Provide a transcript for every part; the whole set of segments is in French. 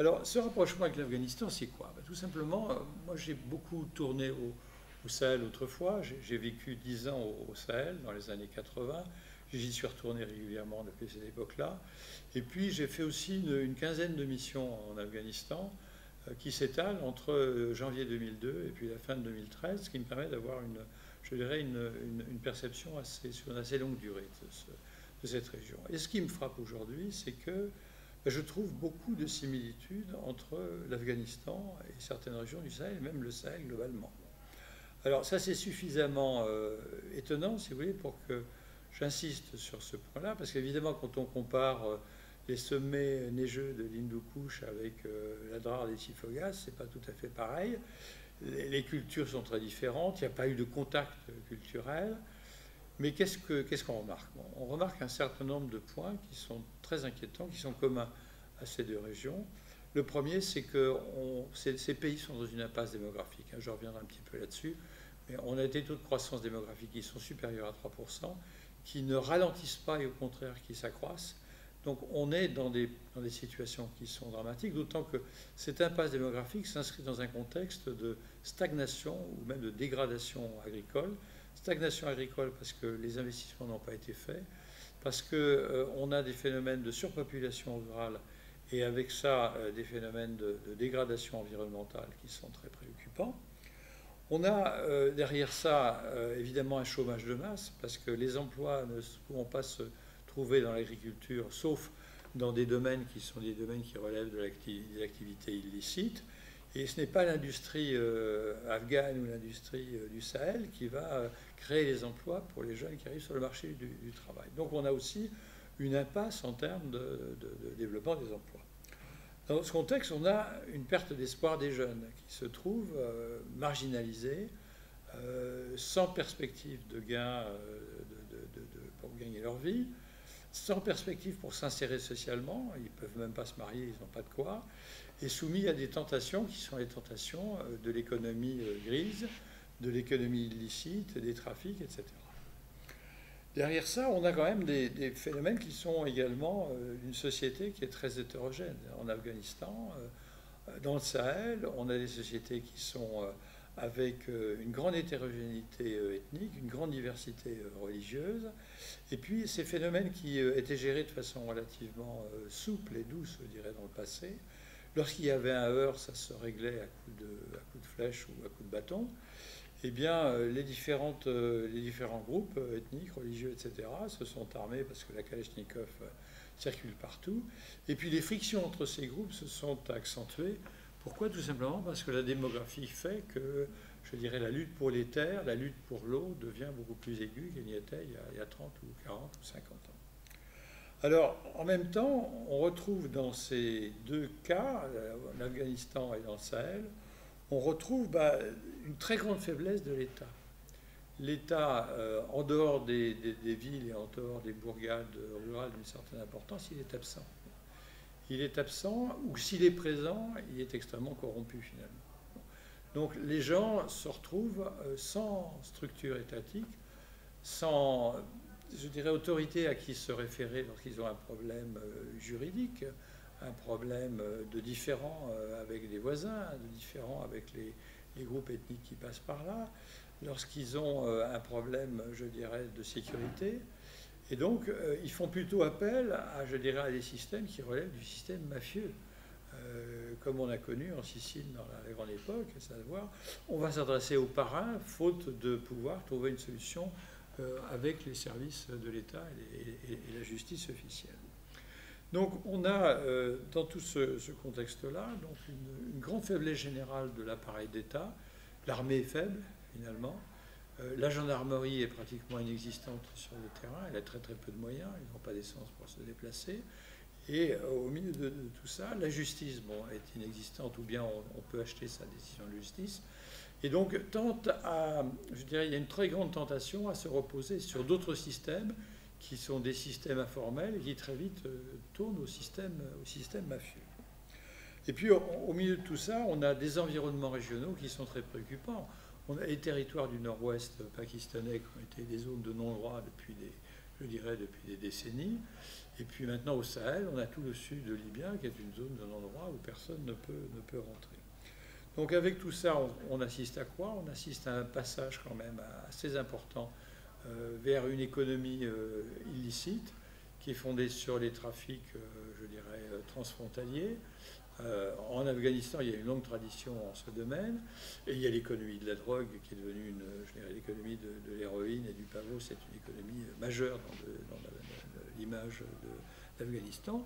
Alors, ce rapprochement avec l'Afghanistan, c'est quoi? Tout simplement, moi j'ai beaucoup tourné au Sahel autrefois. J'ai vécu 10 ans au Sahel dans les années 80. J'y suis retourné régulièrement depuis cette époque-là. Et puis j'ai fait aussi une quinzaine de missions en Afghanistan qui s'étalent entre janvier 2002 et puis la fin de 2013, ce qui me permet d'avoir je dirais une perception sur une assez longue durée de cette région. Et ce qui me frappe aujourd'hui, c'est que je trouve beaucoup de similitudes entre l'Afghanistan et certaines régions du Sahel, et même le Sahel globalement. Alors ça, c'est suffisamment étonnant, si vous voulez, pour que j'insiste sur ce point-là, parce qu'évidemment, quand on compare les sommets neigeux de l'Hindu Kush avec la Drar des Tifogas, c'est pas tout à fait pareil. Les cultures sont très différentes, il n'y a pas eu de contact culturel. Mais qu'est-ce qu'on remarque? Bon, on remarque un certain nombre de points qui sont très inquiétants, qui sont communs à ces deux régions. Le premier, c'est que ces pays sont dans une impasse démographique. Je reviendrai un petit peu là-dessus. Mais on a des taux de croissance démographique qui sont supérieurs à 3%, qui ne ralentissent pas et au contraire qui s'accroissent. Donc on est dans des situations qui sont dramatiques, d'autant que cette impasse démographique s'inscrit dans un contexte de stagnation ou même de dégradation agricole. Stagnation agricole parce que les investissements n'ont pas été faits, parce qu'on a des phénomènes de surpopulation rurale et avec ça des phénomènes de dégradation environnementale qui sont très préoccupants. On a derrière ça évidemment un chômage de masse parce que les emplois ne pourront pas se trouver dans l'agriculture sauf dans des domaines qui sont des domaines qui relèvent de l'activité illicite. Et ce n'est pas l'industrie afghane ou l'industrie du Sahel qui va créer les emplois pour les jeunes qui arrivent sur le marché du travail. Donc on a aussi une impasse en termes de développement des emplois. Dans ce contexte, on a une perte d'espoir des jeunes qui se trouvent marginalisés, sans perspective de gain pour gagner leur vie, sans perspective pour s'insérer socialement, ils ne peuvent même pas se marier, ils n'ont pas de quoi, et soumis à des tentations qui sont les tentations de l'économie grise, de l'économie illicite, des trafics, etc. Derrière ça, on a quand même des phénomènes qui sont également une société qui est très hétérogène. En Afghanistan, dans le Sahel, on a des sociétés qui sont avec une grande hétérogénéité ethnique, une grande diversité religieuse, et puis ces phénomènes qui étaient gérés de façon relativement souple et douce, je dirais, dans le passé. Lorsqu'il y avait un heurt, ça se réglait à coups de flèche ou à coups de bâton. Eh bien, les différents groupes ethniques, religieux, etc., se sont armés parce que la Kalachnikov circule partout. Et puis les frictions entre ces groupes se sont accentuées. Pourquoi? Tout simplement parce que la démographie fait que, je dirais, la lutte pour les terres, la lutte pour l'eau devient beaucoup plus aiguë qu'elle n'y était il y a 30 ou 40 ou 50 ans. Alors, en même temps, on retrouve dans ces deux cas, en Afghanistan et dans le Sahel, on retrouve une très grande faiblesse de l'État. L'État, en dehors des villes et en dehors des bourgades rurales d'une certaine importance, il est absent. Il est absent, ou s'il est présent, il est extrêmement corrompu finalement. Donc les gens se retrouvent sans structure étatique, sans, je dirais, autorité à qui se référer lorsqu'ils ont un problème juridique, un problème de différend avec des voisins, de différend avec les groupes ethniques qui passent par là, lorsqu'ils ont un problème, je dirais, de sécurité. Et donc, ils font plutôt appel je dirais, à des systèmes qui relèvent du système mafieux, comme on a connu en Sicile dans la grande époque, à savoir, on va s'adresser aux parrains, faute de pouvoir trouver une solution avec les services de l'État et la justice officielle. Donc on a, dans tout ce contexte-là, donc une grande faiblesse générale de l'appareil d'État. L'armée est faible, finalement. La gendarmerie est pratiquement inexistante sur le terrain. Elle a très très peu de moyens. Ils n'ont pas d'essence pour se déplacer. Et au milieu de tout ça, la justice est inexistante, ou bien on peut acheter sa décision de justice. Et donc, je dirais, il y a une très grande tentation à se reposer sur d'autres systèmes qui sont des systèmes informels et qui très vite tournent au système mafieux. Et puis au milieu de tout ça, on a des environnements régionaux qui sont très préoccupants. On a les territoires du nord-ouest pakistanais qui ont été des zones de non-droit depuis des décennies. Et puis maintenant au Sahel, on a tout le sud libyen qui est une zone d'un endroit où personne ne peut rentrer. Donc avec tout ça, on assiste à quoi? On assiste à un passage quand même assez important vers une économie illicite qui est fondée sur les trafics, je dirais, transfrontaliers. En Afghanistan, il y a une longue tradition en ce domaine, et il y a l'économie de la drogue qui est devenue l'économie de l'héroïne et du pavot, c'est une économie majeure dans l'image de l'Afghanistan.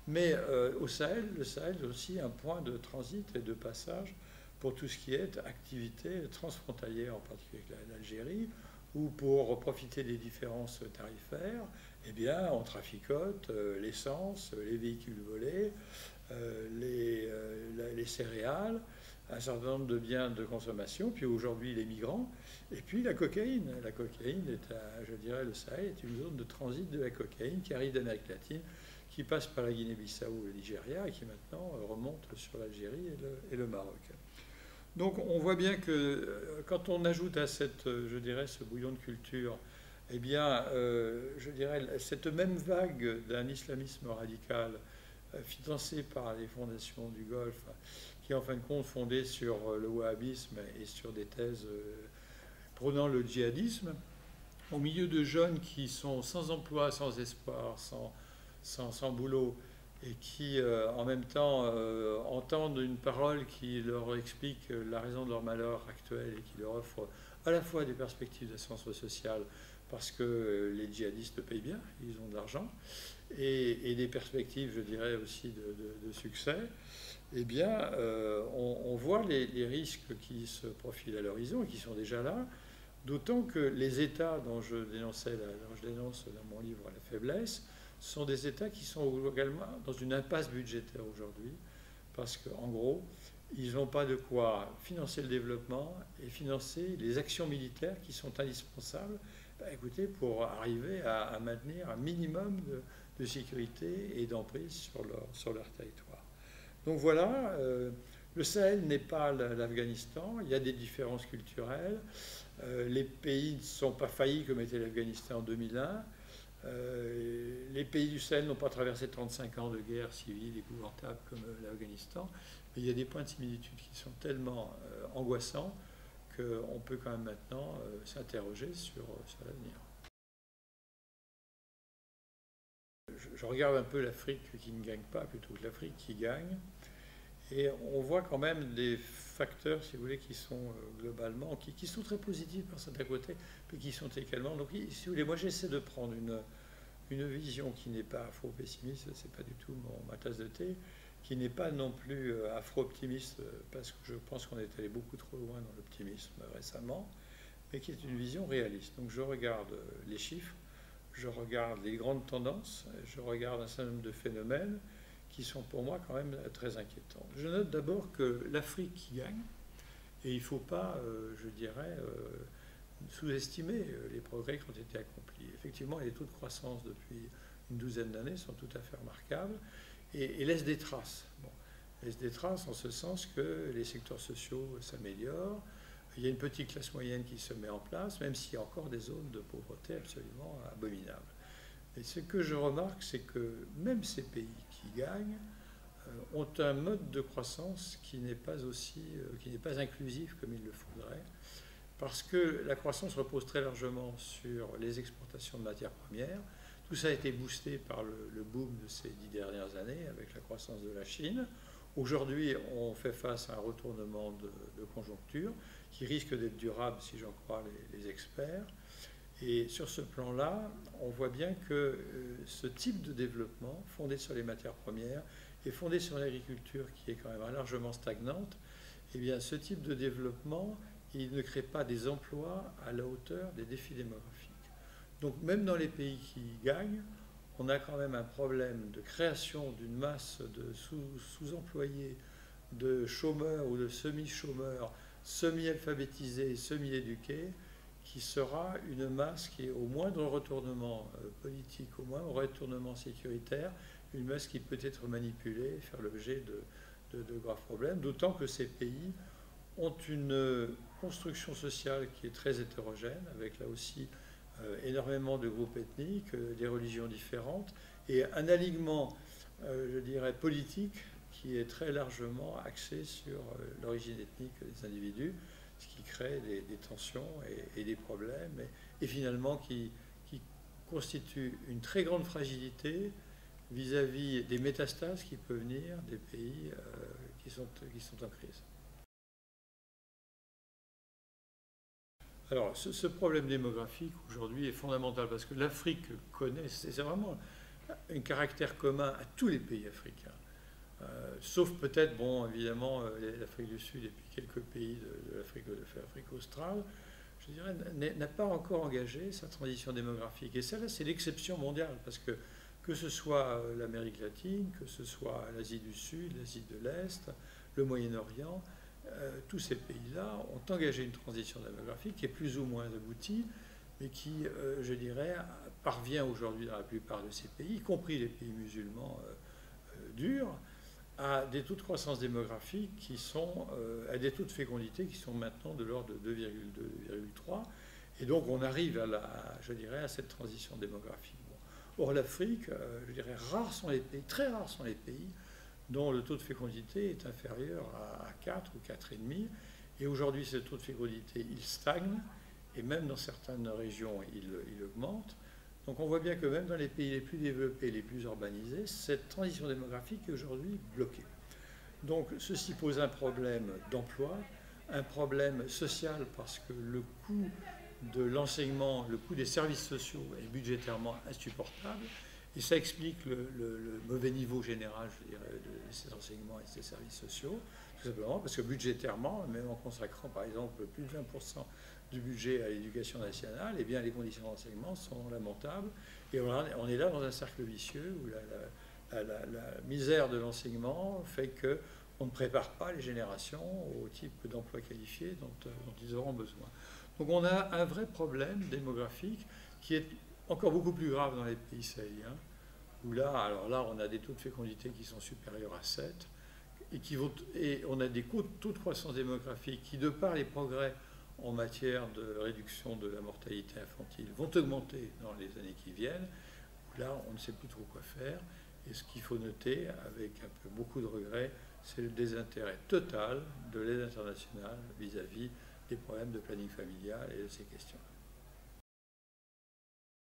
Mais au Sahel, le Sahel est aussi un point de transit et de passage pour tout ce qui est activité transfrontalière, en particulier avec l'Algérie, où pour profiter des différences tarifaires, eh bien, on traficote l'essence, les véhicules volés, les céréales, un certain nombre de biens de consommation, puis aujourd'hui les migrants, et puis la cocaïne. La cocaïne est, je dirais, le Sahel est une zone de transit de la cocaïne qui arrive d'Amérique latine, qui passe par la Guinée-Bissau et le Nigeria, et qui maintenant remonte sur l'Algérie et le Maroc. Donc on voit bien que quand on ajoute à je dirais, ce bouillon de culture, eh bien, je dirais, cette même vague d'un islamisme radical financé par les fondations du Golfe, qui est en fin de compte fondée sur le wahhabisme et sur des thèses prônant le djihadisme, au milieu de jeunes qui sont sans emploi, sans espoir, sans boulot, et qui en même temps entendent une parole qui leur explique la raison de leur malheur actuel et qui leur offre à la fois des perspectives d'ascension sociale parce que les djihadistes payent bien, ils ont de l'argent, et des perspectives, je dirais, aussi de succès, eh bien, on voit les risques qui se profilent à l'horizon et qui sont déjà là, d'autant que les États dont je dénonce dans mon livre La faiblesse, sont des États qui sont également dans une impasse budgétaire aujourd'hui, parce qu'en gros, ils n'ont pas de quoi financer le développement et financer les actions militaires qui sont indispensables, écoutez, pour arriver à maintenir un minimum de sécurité et d'emprise sur leur territoire. Donc voilà, le Sahel n'est pas l'Afghanistan, il y a des différences culturelles, les pays ne sont pas faillis comme était l'Afghanistan en 2001, les pays du Sahel n'ont pas traversé 35 ans de guerre civile épouvantable comme l'Afghanistan, mais il y a des points de similitude qui sont tellement angoissants qu'on peut quand même maintenant s'interroger sur l'avenir. Je regarde un peu l'Afrique qui ne gagne pas plutôt que l'Afrique qui gagne, et on voit quand même des facteurs, si vous voulez, qui sont globalement, qui sont très positifs par certains côtés, mais qui sont également... Donc, si vous voulez, moi j'essaie de prendre une vision qui n'est pas afro-pessimiste, c'est pas du tout ma tasse de thé, qui n'est pas non plus afro-optimiste, parce que je pense qu'on est allé beaucoup trop loin dans l'optimisme récemment, mais qui est une vision réaliste. Donc je regarde les chiffres, je regarde les grandes tendances, je regarde un certain nombre de phénomènes qui sont pour moi quand même très inquiétants. Je note d'abord que l'Afrique qui gagne, et il ne faut pas, je dirais, sous-estimer les progrès qui ont été accomplis. Effectivement, les taux de croissance depuis une douzaine d'années sont tout à fait remarquables et laissent des traces. Bon, laissent des traces en ce sens que les secteurs sociaux s'améliorent, il y a une petite classe moyenne qui se met en place, même s'il y a encore des zones de pauvreté absolument abominables. Et ce que je remarque, c'est que même ces pays qui gagnent ont un mode de croissance qui n'est pas inclusif comme il le faudrait, parce que la croissance repose très largement sur les exportations de matières premières. Tout ça a été boosté par le boom de ces 10 dernières années avec la croissance de la Chine. Aujourd'hui, on fait face à un retournement de conjoncture qui risque d'être durable si j'en crois les experts. Et sur ce plan-là, on voit bien que ce type de développement, fondé sur les matières premières et fondé sur l'agriculture qui est quand même largement stagnante, eh bien, ce type de développement, il ne crée pas des emplois à la hauteur des défis démographiques. Donc même dans les pays qui gagnent, on a quand même un problème de création d'une masse de sous-employés, de chômeurs ou de semi-chômeurs, semi-alphabétisés, semi-éduqués, qui sera une masse qui est au moindre retournement politique, au moindre retournement sécuritaire, une masse qui peut être manipulée et faire l'objet de graves problèmes, d'autant que ces pays ont une construction sociale qui est très hétérogène, avec là aussi énormément de groupes ethniques, des religions différentes, et un alignement, je dirais, politique qui est très largement axé sur l'origine ethnique des individus, ce qui crée des tensions et des problèmes, et finalement qui constitue une très grande fragilité vis-à-vis des métastases qui peuvent venir des pays qui sont en crise. Alors, ce problème démographique aujourd'hui est fondamental parce que l'Afrique connaît, c'est vraiment un caractère commun à tous les pays africains. Sauf peut-être, bon, évidemment, l'Afrique du Sud et puis quelques pays de l'Afrique australe, je dirais, n'a pas encore engagé sa transition démographique. Et ça, là, c'est l'exception mondiale, parce que ce soit l'Amérique latine, que ce soit l'Asie du Sud, l'Asie de l'Est, le Moyen-Orient, tous ces pays-là ont engagé une transition démographique qui est plus ou moins aboutie, mais qui, je dirais, parvient aujourd'hui dans la plupart de ces pays, y compris les pays musulmans durs, à des taux de croissance démographique qui sont, à des taux de fécondité qui sont maintenant de l'ordre de 2,2, 2,3. Et donc on arrive je dirais, à cette transition démographique. Bon. Or l'Afrique, je dirais, rares sont les pays, très rares sont les pays dont le taux de fécondité est inférieur à 4 ou 4,5. Et aujourd'hui, ce taux de fécondité, il stagne, et même dans certaines régions, il augmente. Donc on voit bien que même dans les pays les plus développés, les plus urbanisés, cette transition démographique est aujourd'hui bloquée. Donc ceci pose un problème d'emploi, un problème social parce que le coût de l'enseignement, le coût des services sociaux est budgétairement insupportable. Et ça explique le mauvais niveau général, je dirais, de ces enseignements et de ces services sociaux, tout simplement parce que budgétairement, même en consacrant par exemple plus de 20% du budget à l'éducation nationale, eh bien les conditions d'enseignement sont lamentables. Et on est là dans un cercle vicieux où la misère de l'enseignement fait qu'on ne prépare pas les générations au type d'emploi qualifié dont ils auront besoin. Donc on a un vrai problème démographique qui est encore beaucoup plus grave dans les pays sahéliens, où alors là, on a des taux de fécondité qui sont supérieurs à 7, et on a des taux de croissance démographique qui, de par les progrès en matière de réduction de la mortalité infantile, vont augmenter dans les années qui viennent, où là, on ne sait plus trop quoi faire. Et ce qu'il faut noter, avec beaucoup de regrets, c'est le désintérêt total de l'aide internationale vis-à-vis des problèmes de planning familial et de ces questions.